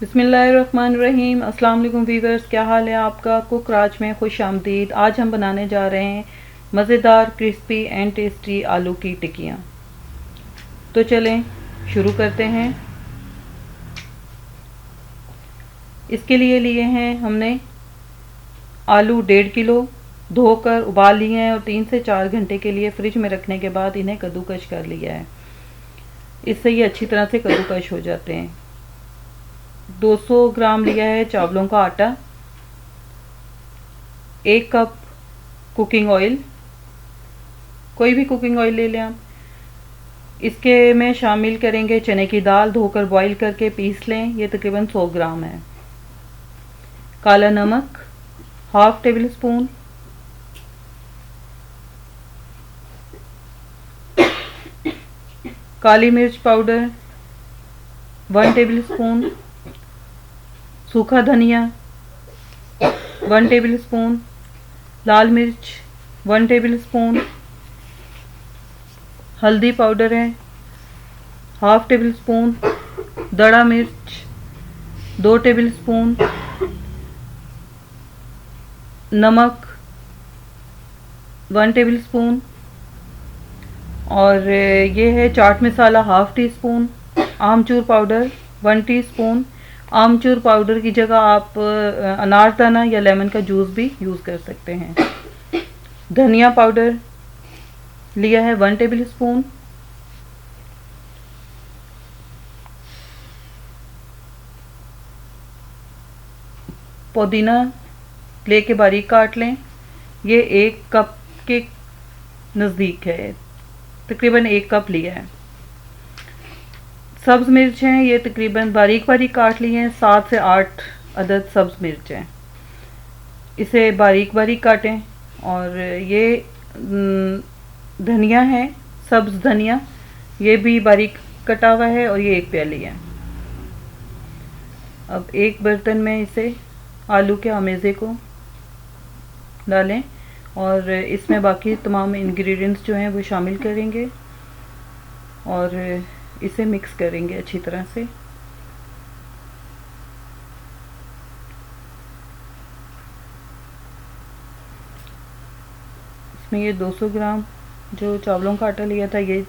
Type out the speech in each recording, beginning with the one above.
बिस्मिल्लाहिर्रहमानिर्रहीम। अस्सलाम वालेकुम वीवर्स, क्या हाल है आपका। कुक राज में खुश आमदीद। आज हम बनाने जा रहे हैं मज़ेदार क्रिस्पी एंड टेस्टी आलू की टिक्कियाँ। तो चलें शुरू करते हैं। इसके लिए हैं हमने आलू 1.5 किलो धोकर उबाल लिए हैं और 3 से 4 घंटे के लिए फ्रिज में रखने के बाद इन्हें कद्दूकश कर लिया है। इससे ये अच्छी तरह से कद्दूकश हो जाते हैं। 200 ग्राम लिया है चावलों का आटा, 1 कप कुकिंग ऑयल, कोई भी कुकिंग ऑयल ले लें आप। इसके में शामिल करेंगे चने की दाल, धोकर बॉईल करके पीस लें, ये तकरीबन 100 ग्राम है। काला नमक हाफ टेबल स्पून, काली मिर्च पाउडर 1 टेबल स्पून, सूखा धनिया 1 टेबल स्पून, लाल मिर्च 1 टेबल स्पून, हल्दी पाउडर है हाफ टेबल स्पून, दड़ा मिर्च 2 टेबल स्पून, नमक 1 टेबल स्पून और ये है chaat masala half tea spoon, आमचूर पाउडर 1 टीस्पून। आमचूर पाउडर की जगह आप अनारदाना या लेमन का जूस भी यूज़ कर सकते हैं। धनिया पाउडर लिया है 1 टेबल स्पून, पुदीना लेके बारीक काट लें, ये 1 कप के नज़दीक है, तकरीबन 1 कप लिया है। सब्ज़ मिर्च हैं, ये तकरीबन बारीक बारीक काट ली हैं, 7 से 8 अदद सब्ज़ मिर्च हैं, इसे बारीक बारीक काटें। और ये धनिया है, सब्ज़ धनिया, ये भी बारीक कटा हुआ है और ये 1 प्याली है। अब एक बर्तन में इसे आलू के आमेज़े को डालें और इसमें बाकी तमाम इंग्रेडिएंट्स जो हैं वो शामिल करेंगे और इसे मिक्स करेंगे अच्छी तरह से। इसमें ये 200 ग्राम जो चावलों का आटा लिया था ये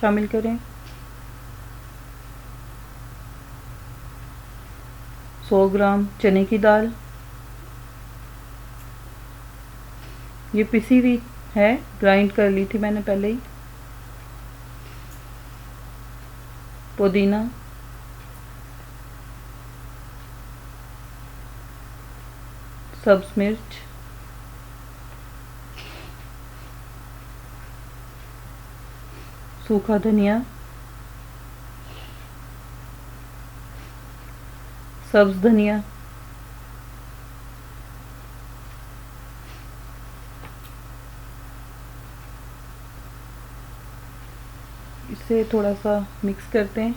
शामिल करें, 100 ग्राम चने की दाल, ये पिसी हुई है, ग्राइंड कर ली थी मैंने पहले ही, पुदीना, सब्ज़ मिर्च, सूखा धनिया, सब्ज़ धनिया, इसे थोड़ा सा मिक्स करते हैं।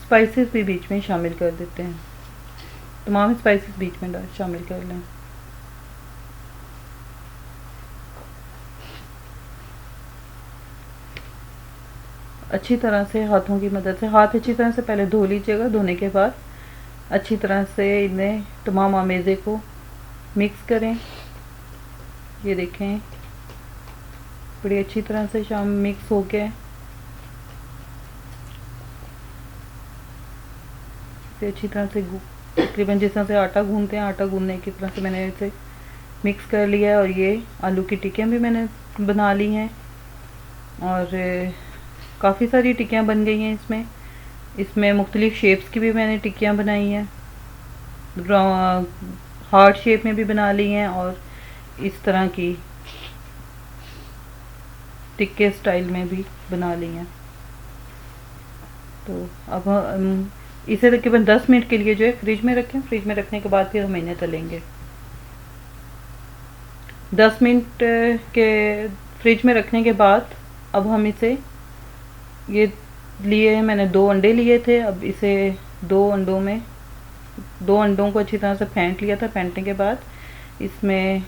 स्पाइसेस भी बीच में शामिल कर देते हैं, तमाम स्पाइसेस बीच में शामिल कर लें। अच्छी तरह से हाथों की मदद से, हाथ अच्छी तरह से पहले धो लीजिएगा, धोने के बाद अच्छी तरह से इन्हें तमाम आमेज़े को मिक्स करें। ये देखें बड़ी अच्छी तरह से शाम मिक्स हो गया। इसे अच्छी तरह से तकरीबन जिस तरह से आटा गूंदते हैं, आटा गूंदने की तरह से मैंने इसे मिक्स कर लिया है। और ये आलू की टिक्कियाँ भी मैंने बना ली हैं और काफ़ी सारी टिक्कियाँ बन गई हैं। इसमें मुख्तलिफ़ शेप्स की भी मैंने टिक्कियाँ बनाई हैं, हार्ट शेप में भी बना ली हैं और इस तरह की टिक्के स्टाइल में भी बना ली हैं। तो अब हम इसे तकरीबन 10 मिनट के लिए जो है फ्रिज में रखें। फ्रिज में रखने के बाद फिर हम इन्हें तलेंगे। 10 मिनट के फ्रिज में रखने के बाद अब हम इसे, ये लिए हैं मैंने 2 अंडे लिए थे, अब इसे 2 अंडों को अच्छी तरह से फेंट लिया था। फेंटने के बाद इसमें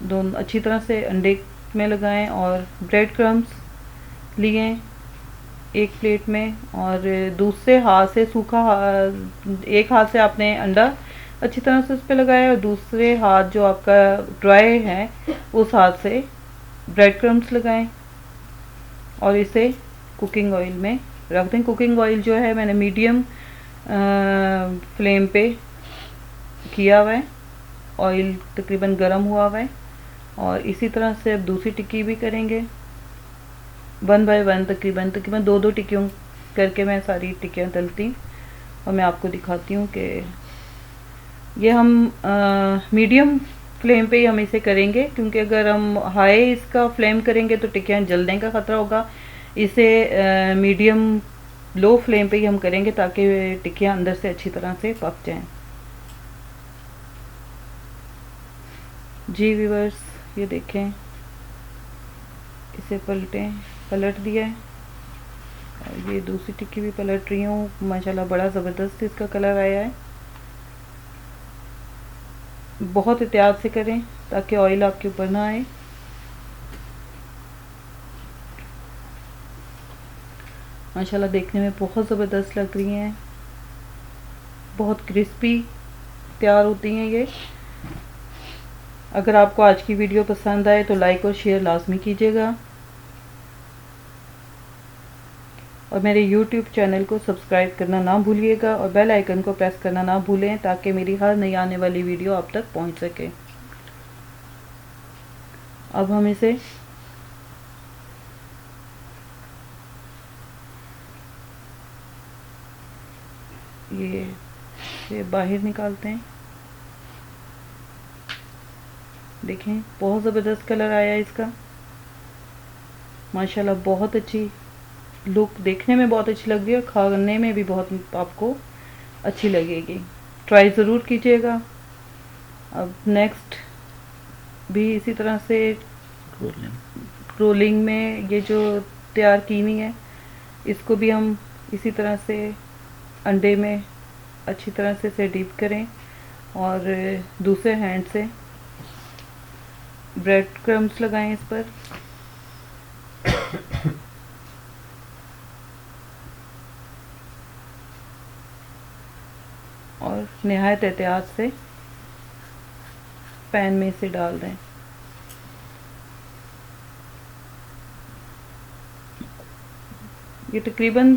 दोनों अच्छी तरह से अंडे में लगाएं और ब्रेड क्रम्स लिए एक प्लेट में, और दूसरे हाथ से एक हाथ से आपने अंडा अच्छी तरह से उस पर लगाया और दूसरे हाथ जो आपका ड्राई है उस हाथ से ब्रेड क्रम्स लगाएं और इसे कुकिंग ऑयल में रख दें। कुकिंग ऑयल जो है मैंने मीडियम फ्लेम पे किया हुआ है, ऑयल तकरीबन गर्म हुआ हुआ है। और इसी तरह से अब दूसरी टिक्की भी करेंगे 1 बाय 1, तकरीबन 2-2 टिक्कियों करके मैं सारी टिक्कियाँ तलती हूँ और मैं आपको दिखाती हूँ कि ये हम मीडियम फ्लेम पे ही हम इसे करेंगे, क्योंकि अगर हम हाई इसका फ्लेम करेंगे तो टिक्कियाँ जलने का ख़तरा होगा। इसे मीडियम लो फ्लेम पे ही हम करेंगे ताकि टिक्कियाँ अंदर से अच्छी तरह से पक जाएं। जी व्यूअर्स, ये देखें, इसे पलट दिया है और ये दूसरी टिक्की भी पलट रही हूँ। माशाल्लाह बड़ा ज़बरदस्त इसका कलर आया है। बहुत एहतियात से करें ताकि ऑयल आपके ऊपर ना आए। माशाल्लाह देखने में बहुत ज़बरदस्त लग रही हैं, बहुत क्रिस्पी तैयार होती हैं ये। अगर आपको आज की वीडियो पसंद आए तो लाइक और शेयर लाजमी कीजिएगा और मेरे YouTube चैनल को सब्सक्राइब करना ना भूलिएगा और बेल आइकन को प्रेस करना ना भूलें ताकि मेरी हर नई आने वाली वीडियो आप तक पहुंच सके। अब हम इसे ये बाहर निकालते हैं। देखें बहुत ज़बरदस्त कलर आया है इसका, माशाल्लाह बहुत अच्छी लुक, देखने में बहुत अच्छी लग रही है और खाने में भी बहुत आपको अच्छी लगेगी। ट्राई ज़रूर कीजिएगा। अब नेक्स्ट भी इसी तरह से रोलिंग में ये जो तैयार की हुई है इसको भी हम इसी तरह से अंडे में अच्छी तरह से इसे डीप करें और दूसरे हैंड से ब्रेड क्रम्स लगाएं इस पर। और निहायत एहतियात से पैन में इसे डाल दें। ये तकरीबन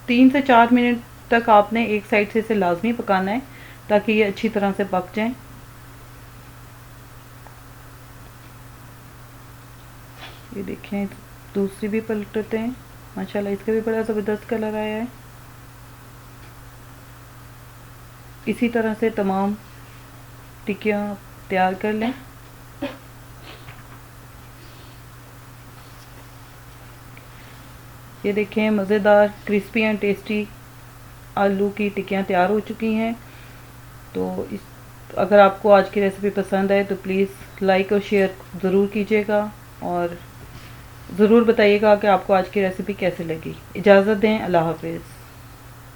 3 से 4 मिनट तक आपने एक साइड से इसे लाजमी पकाना है ताकि ये अच्छी तरह से पक जाए। ये देखें दूसरी भी पलटते हैं, माशाल्लाह इसका भी बड़ा ज़बरदस्त कलर आया है। इसी तरह से तमाम टिक्कियाँ तैयार कर लें। ये देखें मज़ेदार क्रिस्पी एंड टेस्टी आलू की टिक्कियाँ तैयार हो चुकी हैं। तो अगर आपको आज की रेसिपी पसंद आए तो प्लीज़ लाइक और शेयर ज़रूर कीजिएगा और ज़रूर बताइएगा कि आपको आज की रेसिपी कैसे लगी। इजाज़त दें, अल्लाह हाफ़िज़।